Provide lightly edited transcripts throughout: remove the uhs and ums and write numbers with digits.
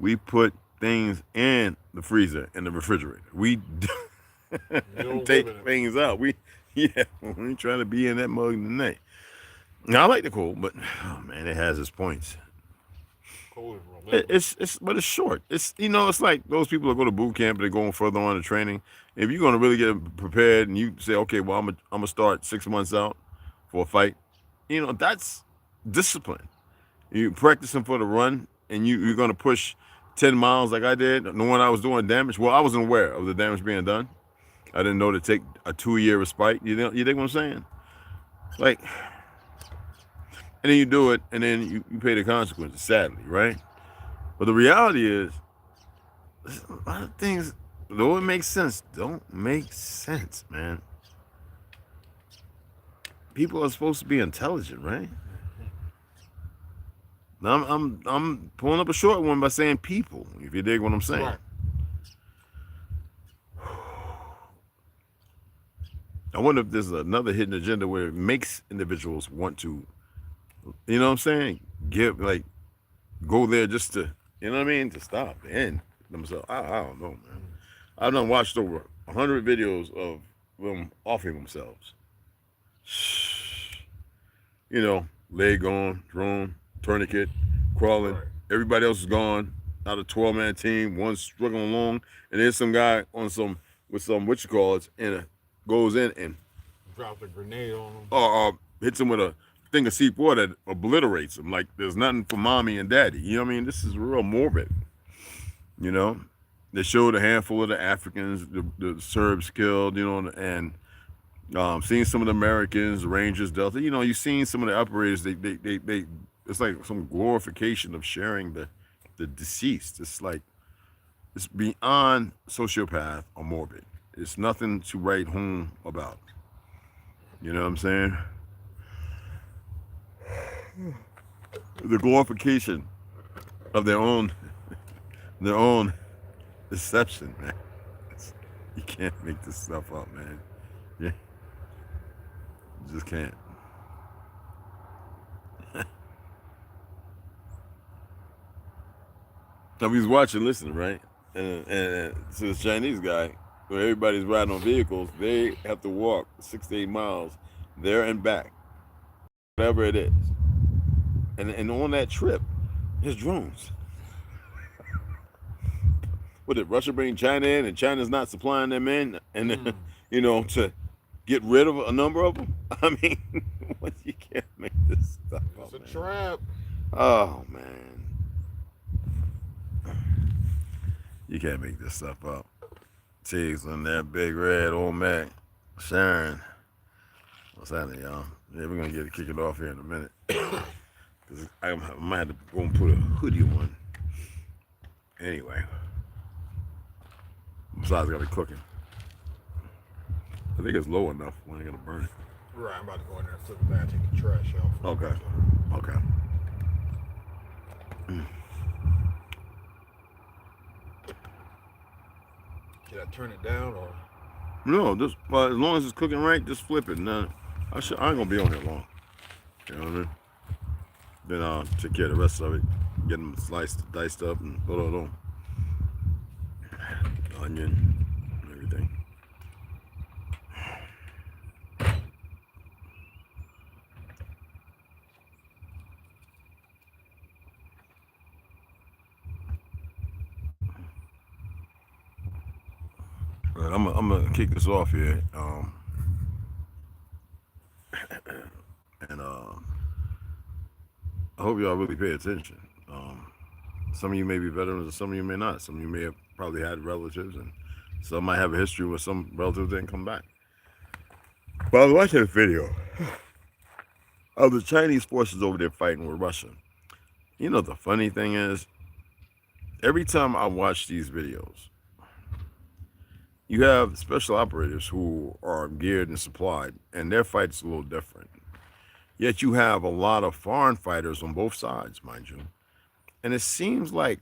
we put things in the freezer and the refrigerator. We take things out. We ain't trying to be in that mug tonight. Now I like the cold, but oh man, it has its points. Cold is But it's short. It's like those people that go to boot camp, they're going further on in training. If you're gonna really get prepared and you say, okay, well I'm gonna start 6 months out for a fight, that's discipline. You practicing for the run, and you're gonna push 10 miles like I did, knowing I was doing damage. Well, I wasn't aware of the damage being done. I didn't know to take a 2-year respite. You think what I'm saying? Like, and then you do it, and then you pay the consequences, sadly, right? But the reality is, a lot of things, though it makes sense, don't make sense, man. People are supposed to be intelligent, right? Now I'm pulling up a short one by saying people, if you dig what I'm saying. right. I wonder if there's another hidden agenda where it makes individuals want to, you know what I'm saying? Go there just to, you know what I mean? To stop and themselves. I don't know, man. I've done watched over 100 videos of them offing themselves. Leg gone, drone, tourniquet, crawling. Right. Everybody else is gone. Out of 12-man team, one's struggling along, and there's some guy with some and goes in and Dropped a grenade on them. hits him with a thing of C4 that obliterates him. Like there's nothing for mommy and daddy. You know what I mean? This is real morbid. They showed a handful of the Africans, the Serbs killed, and seeing some of the Americans, the Rangers, Delta. You've seen some of the operators. They it's like some glorification of sharing the deceased. It's beyond sociopath or morbid. It's nothing to write home about. You know what I'm saying? The glorification of their own deception, man. You can't make this stuff up, man. Yeah, you just can't. I was watching, listening, right? And so this Chinese guy, where everybody's riding on vehicles, they have to walk 6 to 8 miles there and back, whatever it is. And on that trip, there's drones. What did Russia bring China in, and China's not supplying them in, and to get rid of a number of them? I mean, you can't make this stuff up. It's a trap. Oh man. You can't make this stuff up. Tiggs on that big red old Mac. Sharon. What's happening, y'all? Yeah, we're gonna kick it off here in a minute. Cause I might have to go and put a hoodie on. Anyway. Besides, I gotta be cooking. I think it's low enough when I gotta burn it. Right, I'm about to go in there and flip it back, take the trash out. Okay. Should I turn it down or? No, as long as it's cooking right, just flip it. I ain't gonna be on here long. You know what I mean? Then I'll take care of the rest of it. Get them sliced, diced up, and onion, and everything. Right, I'm gonna kick this off here, and I hope y'all really pay attention. Some of you may be veterans, and some of you may not. Some of you may have probably had relatives, and some might have a history where some relatives didn't come back. But I was watching a video of the Chinese forces over there fighting with Russia. The funny thing is, every time I watch these videos, you have special operators who are geared and supplied, and their fight's a little different. Yet you have a lot of foreign fighters on both sides, mind you. And it seems like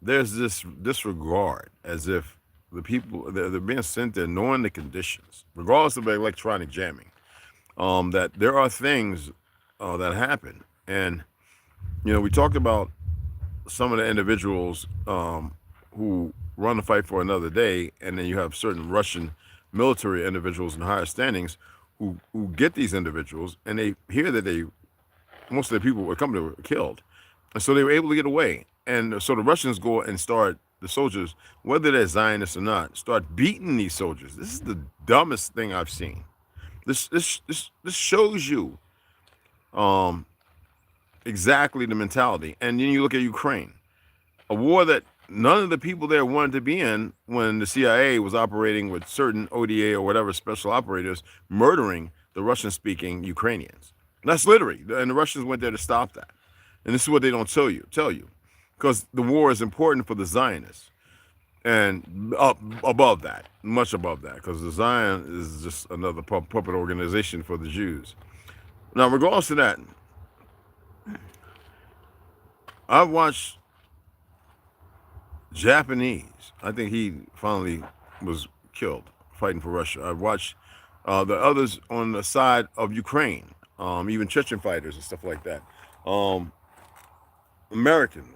there's this disregard, as if the people, they're being sent there knowing the conditions, regardless of electronic jamming, that there are things that happen. And, we talked about some of the individuals who run the fight for another day, and then you have certain Russian military individuals in higher standings who get these individuals, and they hear that most of the people were coming were killed, and so they were able to get away. And so the Russians go and start, the soldiers, whether they're Zionists or not, start beating these soldiers. This is the dumbest thing I've seen. This shows you exactly the mentality. And then you look at Ukraine, a war that none of the people there wanted to be in when the CIA was operating with certain ODA or whatever special operators murdering the Russian-speaking Ukrainians. And that's literally, and the Russians went there to stop that. And this is what they don't tell you, because the war is important for the Zionists. And up above that, much above that, because the Zion is just another puppet organization for the Jews. Now, regardless of that, I've watched Japanese. I think he finally was killed fighting for Russia. I've watched the others on the side of Ukraine, even Chechen fighters and stuff like that. American,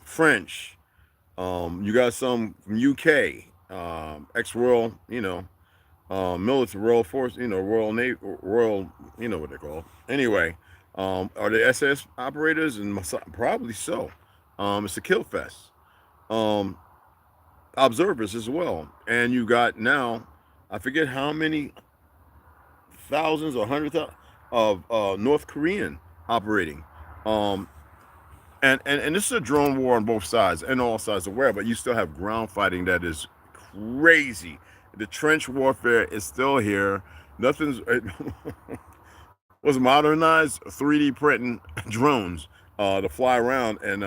French. You got some from UK, ex-royal, military, royal force, royal navy, royal, what they call. Anyway, are they SS operators? And probably so. It's a kill fest. Observers as well. And you got now, I forget how many thousands or hundreds of North Korean operating. And this is a drone war on both sides, and all sides aware, but you still have ground fighting that is crazy. The trench warfare is still here. Nothing's was modernized 3D printing drones to fly around and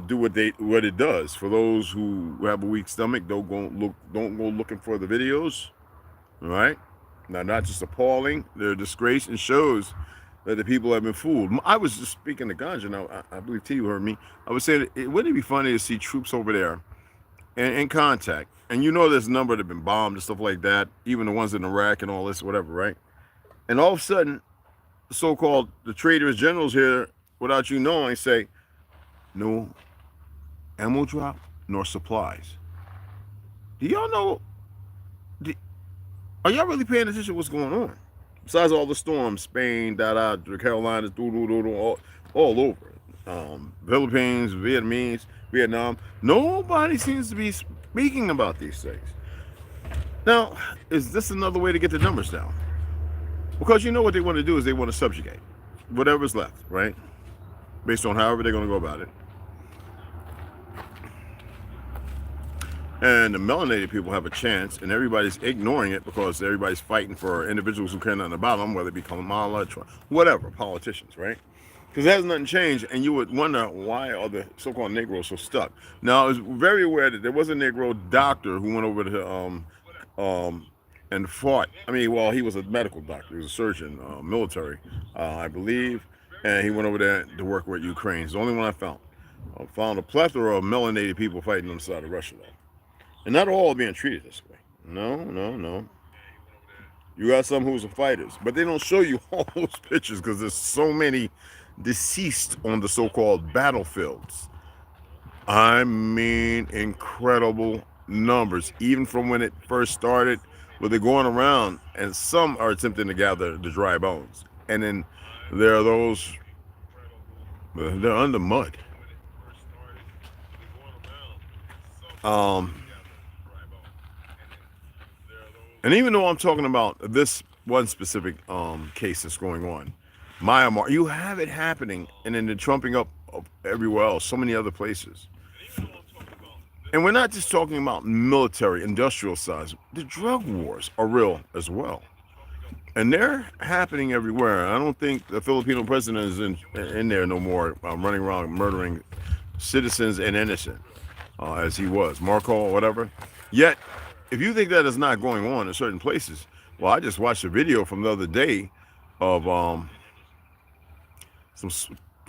do what it does. For those who have a weak stomach, don't go looking for the videos. All right, now not just appalling, they're a disgrace and shows that the people have been fooled. I was just speaking to Ganja. Now, I believe T heard me. I was saying, wouldn't it be funny to see troops over there and in contact? And there's a number that have been bombed and stuff like that, even the ones in Iraq and all this, whatever, right? And all of a sudden, the so-called the traitors generals here, without you knowing, say, no ammo drop nor supplies. Do y'all know? Are y'all really paying attention to what's going on? Besides all the storms, Spain, the Carolinas, all over. Philippines, Vietnam. Nobody seems to be speaking about these things. Now, is this another way to get the numbers down? Because what they want to do is they want to subjugate whatever's left, right? Based on however they're going to go about it. And the melanated people have a chance, and everybody's ignoring it because everybody's fighting for individuals who care nothing about them, whether it be Kamala, Trump, whatever, politicians, right? Because it has nothing changed, and you would wonder why are the so-called Negroes so stuck. Now, I was very aware that there was a Negro doctor who went over to and fought. I mean, well, he was a medical doctor, he was a surgeon, military, I believe, and he went over there to work with Ukraine. It's the only one I found. I found a plethora of melanated people fighting on the side of Russia, though. And not all are being treated this way. No. You got some who's fighters, but they don't show you all those pictures because there's so many deceased on the so-called battlefields. I mean, incredible numbers, even from when it first started, where they're going around, and some are attempting to gather the dry bones. And then there are those, they're under mud. And even though I'm talking about this one specific case that's going on, Myanmar, you have it happening, and then the trumping up of everywhere else, so many other places. And we're not just talking about military, industrial size. The drug wars are real as well. And they're happening everywhere. I don't think the Filipino president is in there no more, running around murdering citizens and innocent, as he was, Marco or whatever. Yet, if you think that is not going on in certain places, well, I just watched a video from the other day of some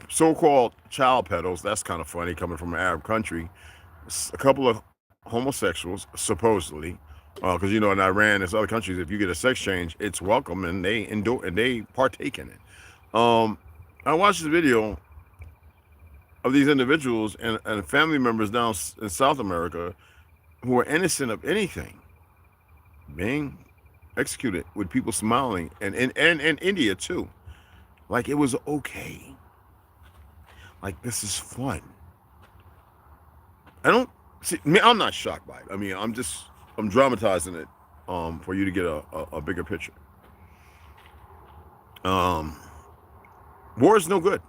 so-called child peddlers. That's kind of funny coming from an Arab country. A couple of homosexuals, supposedly, because in Iran and other countries, if you get a sex change, it's welcome and they endure and they partake in it. I watched this video of these individuals and family members down in South America who are innocent of anything being executed with people smiling, and India too. Like it was okay. Like this is fun. I don't see. I'm not shocked by it. I mean, I'm dramatizing it for you to get a bigger picture. War is no good.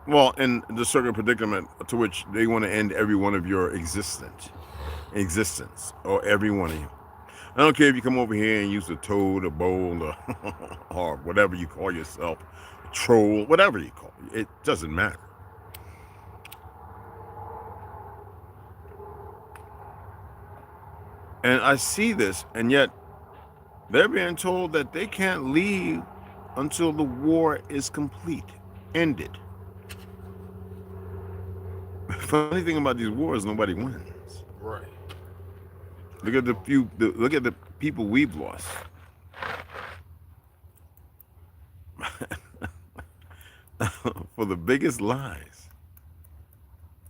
Well, in the certain predicament to which they want to end every one of your existence, or every one of you. I don't care if you come over here and use a toad, a bowl, or whatever you call yourself, a troll, whatever you call it. It doesn't matter. And I see this, and yet they're being told that they can't leave until the war is complete, ended. Funny thing about these wars, nobody wins. Right. Look at look at the people we've lost. For the biggest lies.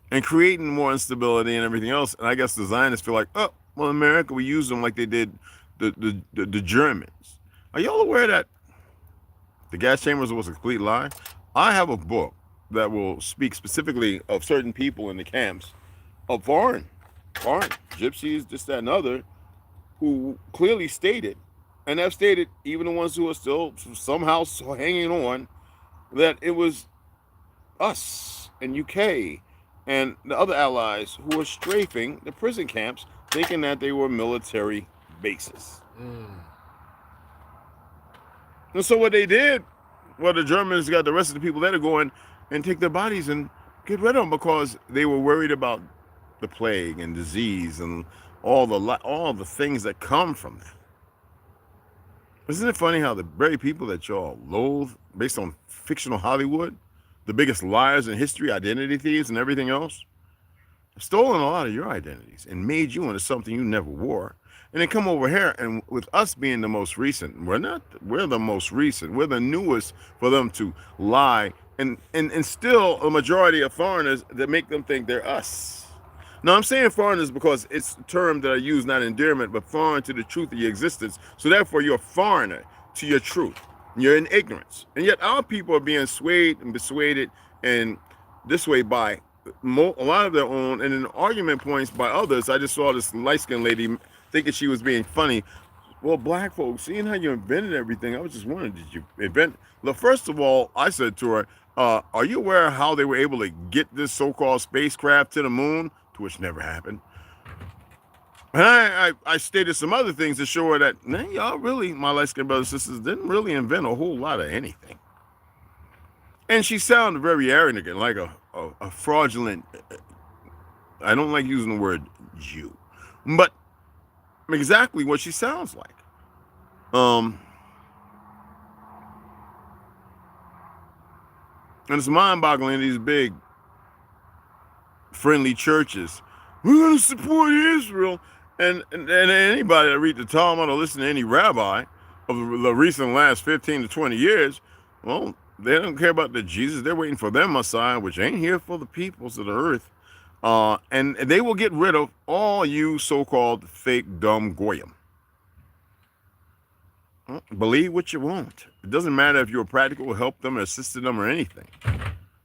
And creating more instability and everything else. And I guess the Zionists feel like, oh, well, America, we use them like they did the Germans. Are y'all aware that the gas chambers was a complete lie? I have a book that will speak specifically of certain people in the camps of foreign gypsies, this, that, and other, who clearly stated, and have stated, even the ones who are still somehow hanging on, that it was us and UK and the other allies who were strafing the prison camps, thinking that they were military bases. And so what they did, well, the Germans got the rest of the people there to go in and take their bodies and get rid of them because they were worried about the plague and disease and all the things that come from that. Isn't it funny how the very people that y'all loathe based on fictional Hollywood, the biggest liars in history, identity thieves and everything else, have stolen a lot of your identities and made you into something you never wore. And then come over here, and with us being the most recent, we're the most recent, we're the newest for them to lie and still a majority of foreigners that make them think they're us. Now, I'm saying foreigners because it's a term that I use, not endearment, but foreign to the truth of your existence. So therefore, you're a foreigner to your truth. You're in ignorance. And yet our people are being swayed and persuaded and this way by a lot of their own, and in argument points by others. I just saw this light-skinned lady thinking she was being funny. Well, black folks, seeing how you invented everything, I was just wondering, did you invent? Well, first of all, I said to her, are you aware of how they were able to get this so-called spacecraft to the moon? To which never happened. And I stated some other things to show her that, man, y'all really, my light-skinned brothers and sisters, didn't really invent a whole lot of anything. And she sounded very arrogant, like a fraudulent, I don't like using the word Jew, but exactly what she sounds like. And it's mind-boggling, these big friendly churches, we're going to support Israel, and anybody that read the Talmud or listen to any rabbi of the recent last 15 to 20 years, well, they don't care about the Jesus. They're waiting for their Messiah, which ain't here for the peoples of the earth. And they will get rid of all you so-called fake, dumb goyim. Believe what you want. It doesn't matter if you're practical, help them, or assisted them, or anything.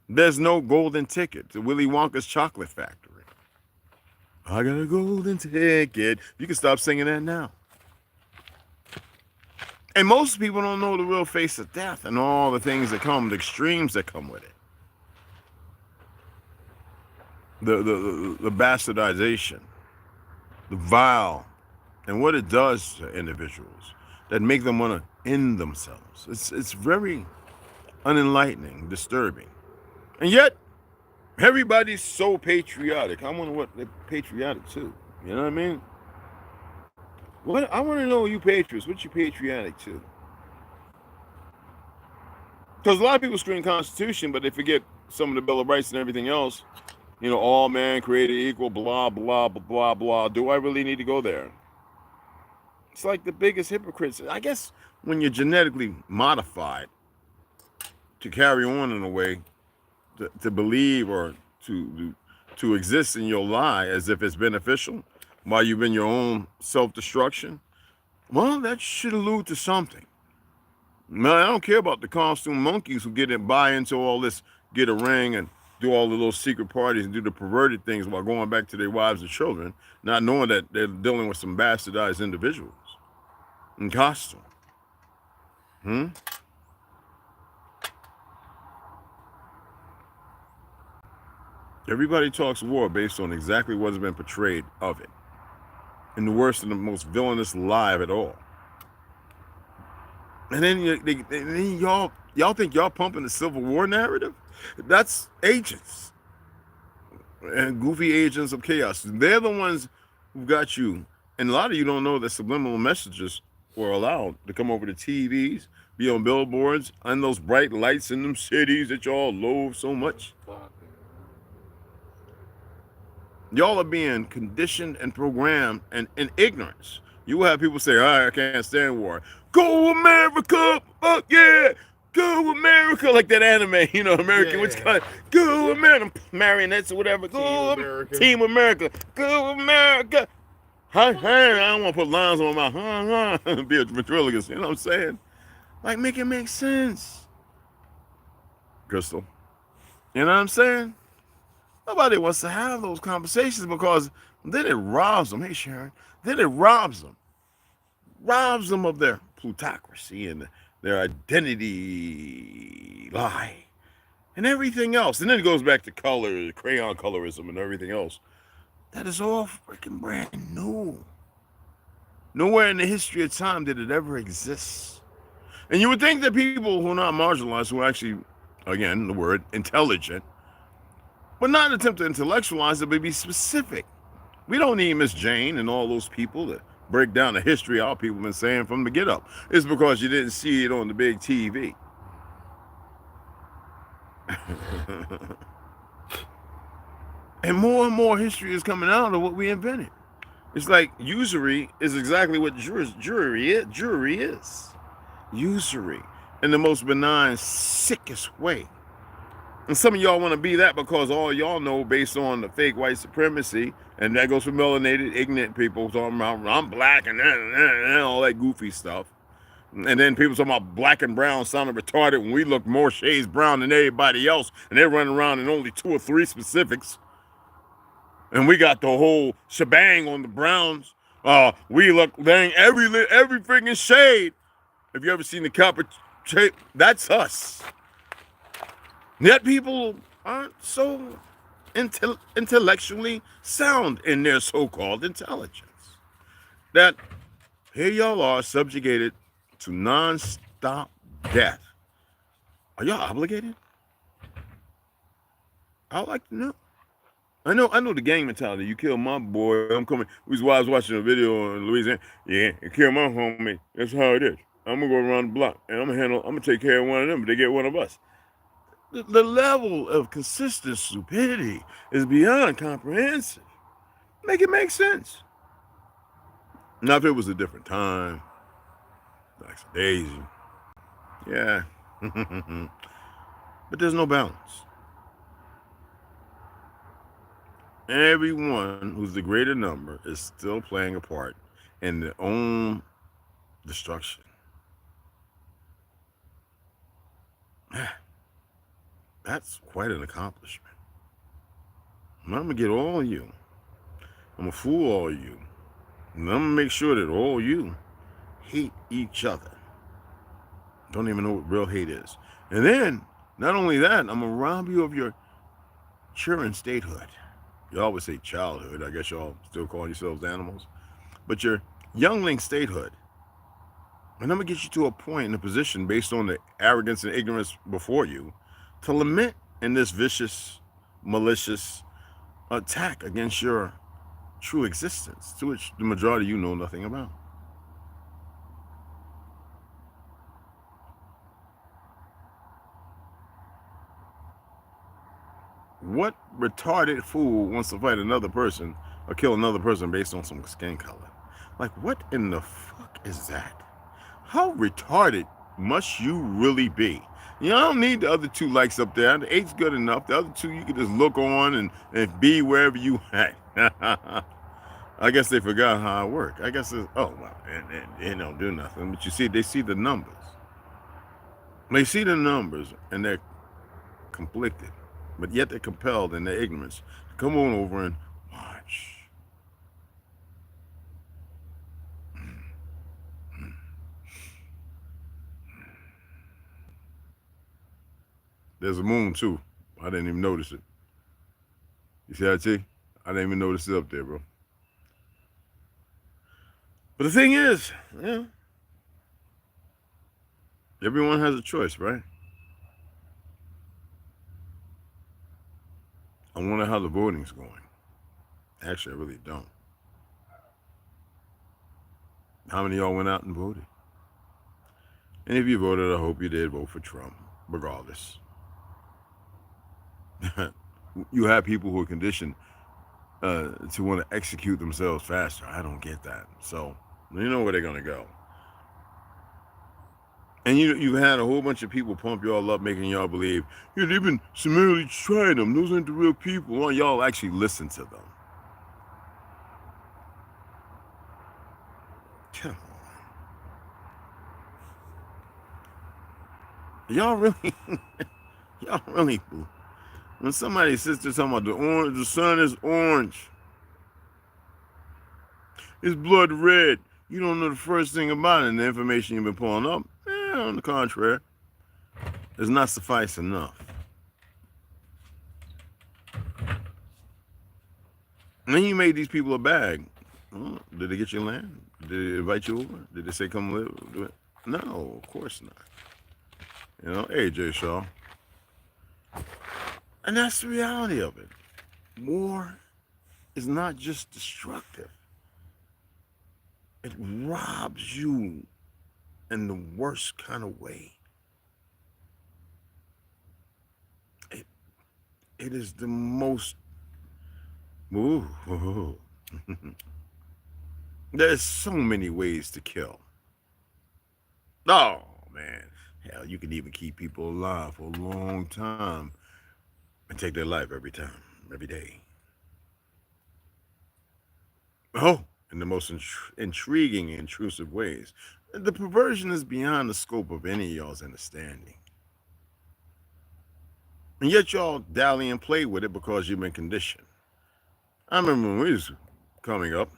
There's no golden ticket to Willy Wonka's chocolate factory. I got a golden ticket. You can stop singing that now. And most people don't know the real face of death and all the things that come, the extremes that come with it. The bastardization, the vile, and what it does to individuals that make them want to end themselves. It's very unenlightening, disturbing. And yet, everybody's so patriotic. I wonder what they're patriotic to. You know what I mean? What I want to know, you patriots, what you patriotic to? Because a lot of people scream Constitution, but they forget some of the Bill of Rights and everything else. You know, all man created equal, blah, blah, blah, blah, blah. Do I really need to go there? It's like the biggest hypocrites. I guess when you're genetically modified to carry on in a way to believe or to exist in your lie as if it's beneficial while you've been your own self-destruction, well, that should allude to something. Man, I don't care about the costume monkeys who buy into all this, get a ring and do all the little secret parties and do the perverted things while going back to their wives and children, not knowing that they're dealing with some bastardized individuals in costume. Everybody talks war based on exactly what has been portrayed of it. And the worst and the most villainous lie of it all. And then, y'all think y'all pumping the Civil War narrative? That's agents. And goofy agents of chaos. They're the ones who got you. And a lot of you don't know that subliminal messages were allowed to come over to TVs, be on billboards, and those bright lights in them cities that y'all loathe so much. Y'all are being conditioned and programmed and in ignorance. You will have people say, all right, I can't stand war. Go America! Oh, yeah! Go America! Like that anime, you know, American. Which kind? Go America! Marionettes or whatever. Go Team America! Go America! I don't want to put lines on my mouth. Be a ventriloquist, you know what I'm saying? Like, make it make sense. Crystal. You know what I'm saying? Nobody wants to have those conversations because then it robs them. Hey, Sharon. Then it robs them of their plutocracy and their identity lie and everything else. And then it goes back to color, crayon colorism and everything else. That is all freaking brand new. Nowhere in the history of time did it ever exist. And you would think that people who are not marginalized, who are actually, again, the word, intelligent, but not attempt to intellectualize it, but be specific. We don't need Miss Jane and all those people to break down the history our people have been saying from the get-up. It's because you didn't see it on the big TV. And more history is coming out of what we invented. It's like usury is exactly what jury is. Usury in the most benign, sickest way. And some of y'all want to be that because all y'all know based on the fake white supremacy, and that goes for melanated, ignorant people talking about I'm black and all that goofy stuff. And then people talking about black and brown sounding retarded when we look more shades brown than everybody else, and they're running around in only 2 or 3 specifics. And we got the whole shebang on the browns. We look dang every freaking shade. Have you ever seen the copper shade? That's us. Yet people aren't so intellectually sound in their so-called intelligence. That here y'all are subjugated to non-stop death. Are y'all obligated? I'd like to know. I know the gang mentality. You kill my boy, I'm coming. I was watching a video in Louisiana. Yeah, you kill my homie. That's how it is. I'm gonna go around the block and I'm gonna take care of one of them, but they get one of us. The level of consistent stupidity is beyond comprehensive. Make it make sense. Now, if it was a different time, like Daisy, yeah, but there's no balance. Everyone who's the greater number is still playing a part in their own destruction. That's quite an accomplishment. And I'm going to get all of you. I'm going to fool all of you. And I'm going to make sure that all of you hate each other. Don't even know what real hate is. And then, not only that, I'm going to rob you of your children statehood. You always say childhood. I guess y'all still call yourselves animals. But your youngling statehood. And I'm going to get you to a point in a position based on the arrogance and ignorance before you to lament in this vicious, malicious attack against your true existence, to which the majority of you know nothing about. What retarded fool wants to fight another person or kill another person based on some skin color? Like, what in the fuck is that? How retarded must you really be? You don't need the other 2 likes up there. The 8's good enough. The other 2 you can just look on and be wherever you at. I guess they forgot how it worked. I guess it's, oh, well, and they don't do nothing. But you see, they see the numbers. They see the numbers and they're conflicted, but yet they're compelled in their ignorance to come on over and watch. There's a moon too. I didn't even notice it. You see that, T? I didn't even notice it up there, bro. But the thing is, yeah, everyone has a choice, right? I wonder how the voting's going. Actually, I really don't. How many of y'all went out and voted? And if you voted, I hope you did vote for Trump, regardless. You have people who are conditioned to want to execute themselves faster. I don't get that. So you know where they're gonna go. And you've had a whole bunch of people pump y'all up, making y'all believe, yeah, they've been summarily trying them. Those aren't the real people. Well, y'all actually listen to them. Come on. Y'all really, when somebody sits there talking about the sun is orange, it's blood red, you don't know the first thing about it, and the information you've been pulling up, on the contrary, does not suffice enough. And then you made these people a bag. Oh, did they get your land? Did they invite you over? Did they say come live? Do it? No, of course not. You know, hey, Jay Shaw. And that's the reality of it. War is not just destructive. It robs you in the worst kind of way. It is the most... Ooh. There's so many ways to kill. Oh, man. Hell, you can even keep people alive for a long time and take their life every time, every day. Oh, in the most intriguing and intrusive ways. The perversion is beyond the scope of any of y'all's understanding. And yet y'all dally and play with it because you've been conditioned. I remember when we was coming up,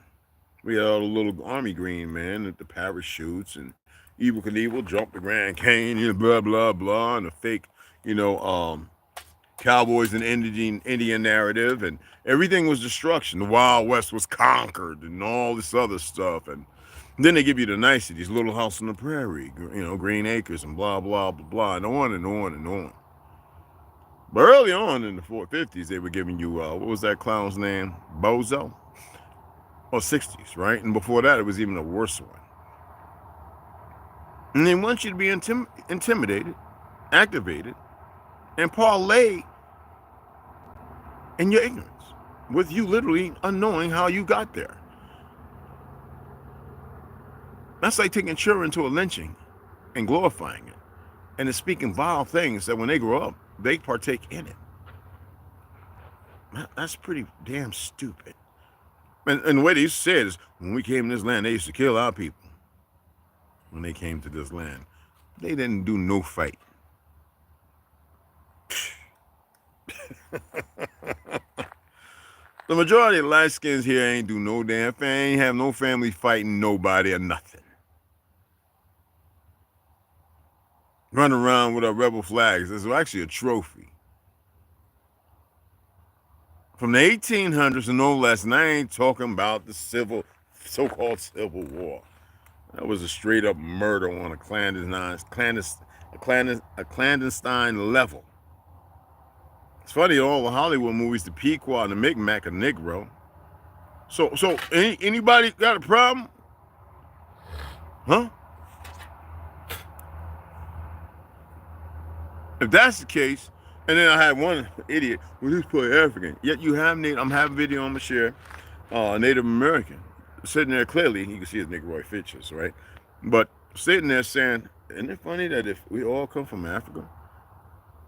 we had all the little army green men at the parachutes and Evel Knievel jumped the Grand Canyon, blah, blah, blah, and the fake, cowboys and Indian narrative, and everything was destruction. The Wild West was conquered and all this other stuff. And then they give you the niceties, Little House on the Prairie, Green Acres and blah, blah, blah, blah, and on and on and on. But early on in the 450s, they were giving you, what was that clown's name? Bozo? Or 60s, right? And before that, it was even a worse one. And they want you to be intimidated, activated, and parlay in your ignorance, with you literally unknowing how you got there. That's like taking children to a lynching and glorifying it, and then speaking vile things that when they grow up, they partake in it. That's pretty damn stupid. And the way they used to say it is, when we came to this land, they used to kill our people. When they came to this land, they didn't do no fight. The majority of light skins here ain't do no damn thing, ain't have no family fighting nobody or nothing. Run around with our rebel flags. This is actually a trophy. From the 1800s and no less, and I ain't talking about the so-called Civil War. That was a straight up murder on a clandestine level. It's funny, all the Hollywood movies, the Pequot and the Micmac are Negro. So anybody got a problem? Huh? If that's the case, and then I had one idiot, well, this play African. Yet you have I'm having a video on my share, Native American, sitting there clearly, you can see his Negroid features, right? But sitting there saying, isn't it funny that if we all come from Africa,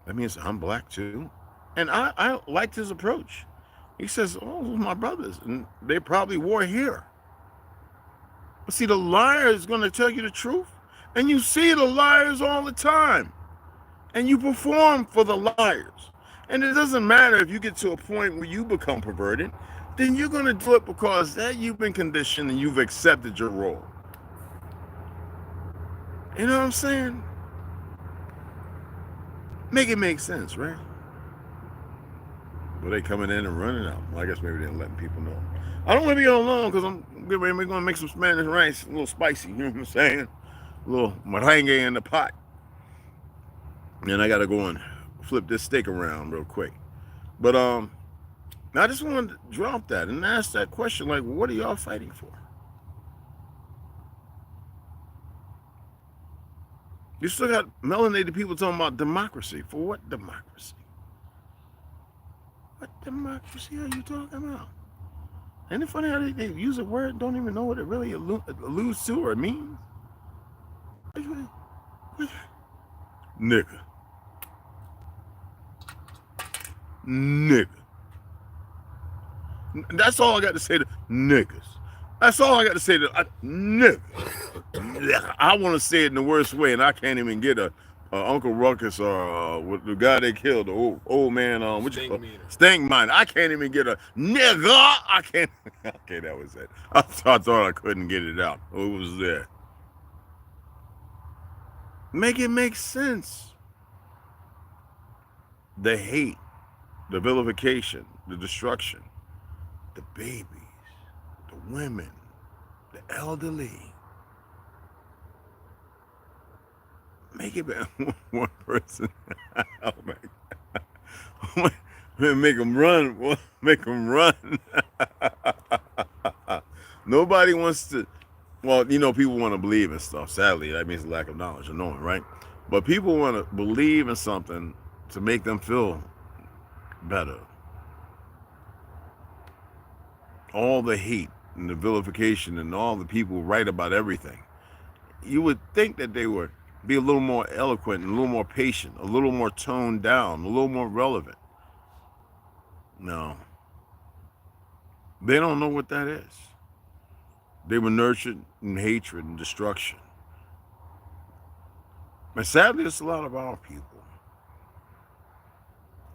That means I'm black too. And I liked his approach. He says, oh, those are my brothers, and they probably war here. But see, the liar is going to tell you the truth, and you see the liars all the time, and you perform for the liars. And it doesn't matter if you get to a point where you become perverted, then you're going to do it because that you've been conditioned and you've accepted your role. You know what I'm saying? Make it make sense, right? Well, they coming in and running out. Well, I guess maybe they're letting people know. I don't want to be alone because we're going to make some Spanish rice, a little spicy, you know what I'm saying? A little merengue in the pot. And I got to go and flip this steak around real quick. But I just wanted to drop that and ask that question, like, what are y'all fighting for? You still got melanated people talking about democracy. For what democracy? What democracy are you talking about? Ain't it funny how they use a word and don't even know what it really alludes to or means? Nigga. Nigga. That's all I got to say to niggas. That's all I got to say to niggas. I want to say it in the worst way, and I can't even get a Uncle Ruckus or with the guy they killed, the old man, Stank Mine. I can't even get a nigga. I can't. Okay, that was it. I thought I couldn't get it out. It was there. Make it make sense. The hate, the vilification, the destruction, the babies, the women, the elderly. Make it one person. Oh my God. Make them run. Make them run. Nobody wants to. Well, you know, people want to believe in stuff. Sadly, that means lack of knowledge or knowing, right? But people want to believe in something to make them feel better. All the hate and the vilification and all the people write about everything. You would think that they would be a little more eloquent and a little more patient, a little more toned down, a little more relevant. No. They don't know what that is. They were nurtured in hatred and destruction. And sadly, it's a lot of our people.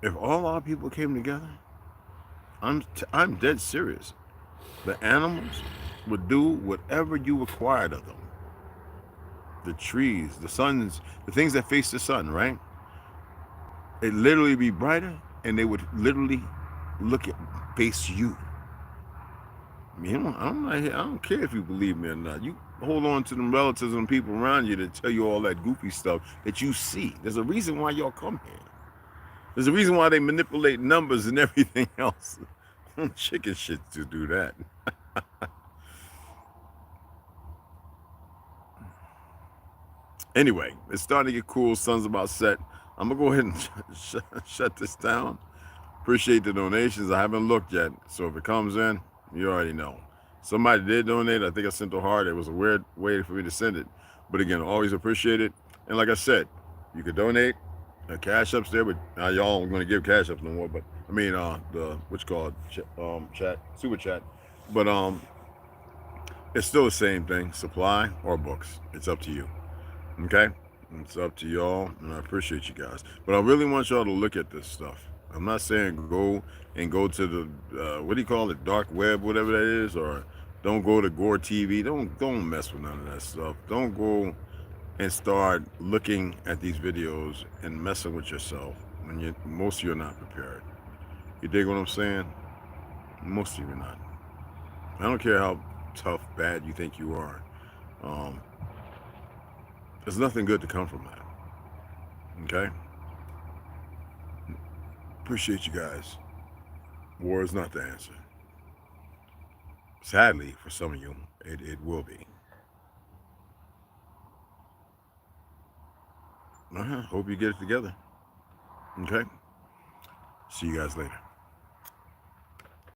If all our people came together, I'm dead serious. The animals would do whatever you required of them. The trees, the suns, the things that face the sun, right? It'd literally be brighter, and they would literally face you. I don't care if you believe me or not. You hold on to them relatives and people around you that tell you all that goofy stuff that you see. There's a reason why y'all come here. There's a reason why they manipulate numbers and everything else. Chicken shit to do that. Anyway, it's starting to get cool. Sun's about set. I'm going to go ahead and shut this down. Appreciate the donations. I haven't looked yet, so if it comes in, you already know. Somebody did donate. I think I sent a heart. It was a weird way for me to send it. But again, always appreciate it. And like I said, you could donate. Cashapp's there, but y'all aren't going to give Cashapp no more. But I mean, what's called chat, super chat. But it's still the same thing: supply or books. It's up to you. Okay, it's up to y'all, and I appreciate you guys. But I really want y'all to look at this stuff. I'm not saying go to the what do you call it, dark web, whatever that is, or don't go to Gore TV. Don't mess with none of that stuff. Don't go and start looking at these videos and messing with yourself when most of you are not prepared. You dig what I'm saying? Most of you are not. I don't care how tough, bad you think you are. There's nothing good to come from that. Okay? Appreciate you guys. War is not the answer. Sadly, for some of you, it will be. Hope you get it together. Okay? See you guys later.